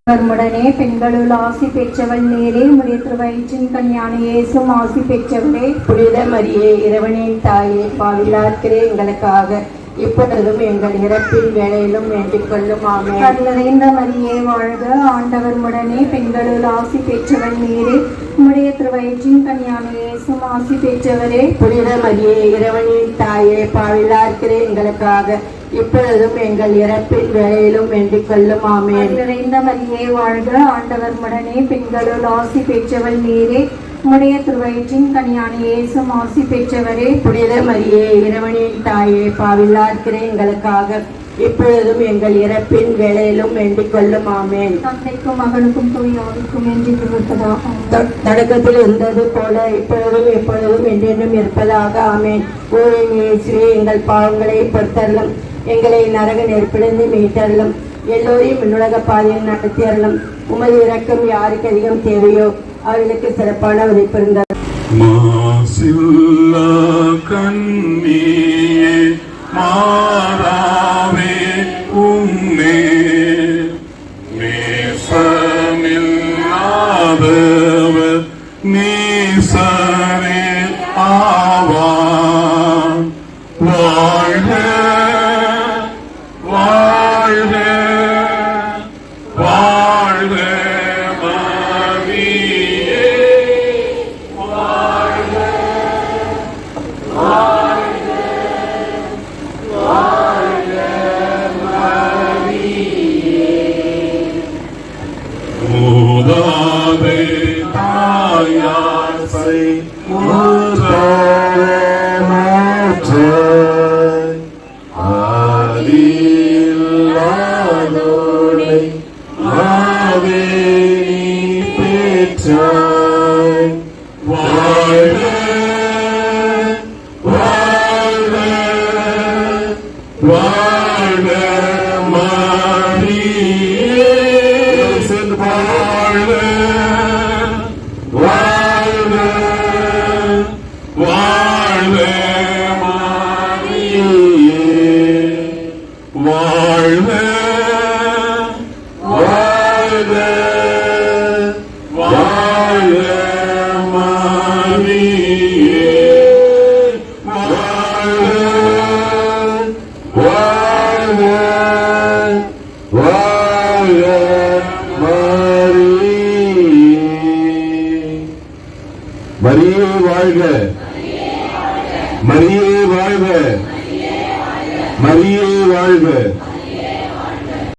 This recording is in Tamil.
வருமுடனே பெண்களுள் ஆசி பெற்றவள் நேரே உம்முடைய திருவயிற்றின் கனியான இயேசுவும் ஆசி பெற்றவளே. புனித மரியே, இறைவனின் தாயே, பாவிலார்க்கிறே எங்களுக்காக இப்பொழுதும் எங்கள் இறப்பின் வேளையிலும் வேண்டிக் கொள்ளும். ஆமென். நிறைந்த மரியே வாழ்க, ஆண்டவர் உடனே பெண்களுள் ஆசி பெற்றவள் நேரே உம்முடைய திருவயிற்றின் கனியான இயேசுவும் ஆசி பெற்றவரே. புனித மரியே, இறைவனின் தாயே, பாவிலார்க்கிறே எங்களுக்காக இப்பொழுதும் எங்கள் இறப்பின் வேளையிலும் வேண்டிக் கொள்ளும். ஆமென். நிறைந்த மரியே வாழ்க, ஆண்டவர் உடனே பெண்களுள் ஆசி பெற்றவள் நேரே உம்முடைய திருவயிற்றின் கனியான இயேசுவும் ஆசி பெற்றவரே. புனித மரியே, இறைவனின் தாயே, பாவிலார்க்கிறே எங்களுக்காக இப்பொழுதும் எங்கள் இறப்பின் வேளையிலும் வேண்டிக் கொள்ளும். ஆமென். தந்தைக்கும் மகனுக்கும் தூய ஆவிக்கும் என்று இருப்பதாக. தொடக்கத்தில் இருந்தது போல இப்பொழுதும் எப்பொழுதும் என்றென்றும் இருப்பதாக. ஆமென். ஓ இயேசுவே, எங்கள் பாவங்களை பொறுத்தருளும், எங்களை நரக நெருப்பிலிருந்து மீட்டருளும், எல்லோரையும் விண்ணுலக பாதையில் நடத்தியருளும். உமது இரக்கம் யாருக்கு அதிகம் தேவையோ அவர்களுக்கு சிறப்பான உழைப்பு இருந்தார். மாசில்லா கண்ணியே, மாறாவே உம்மே நேசமில்லாதவர் நேசரே ஆவார். வாழ்க வாழ்க வாழ்க மரியே, வாழ்க வாழ்க வாழ்க மரியே. மூதாதை தாயார் செய் ஆதியில்லாதோனை ஆவே நீ பெற்றாய். வாழ்க வாழ்க வாழ்க மரியே, சேர்ந்து வாழ்க வாழ்க வாழ்க மரியே, வாழ்க வாழ்க வாழ்க மரியே, வாழ்க வாழ்க வாழ்க மரியே. மரியே வாழ்க, மரியே வாழ்க, மரியே வாழ்க.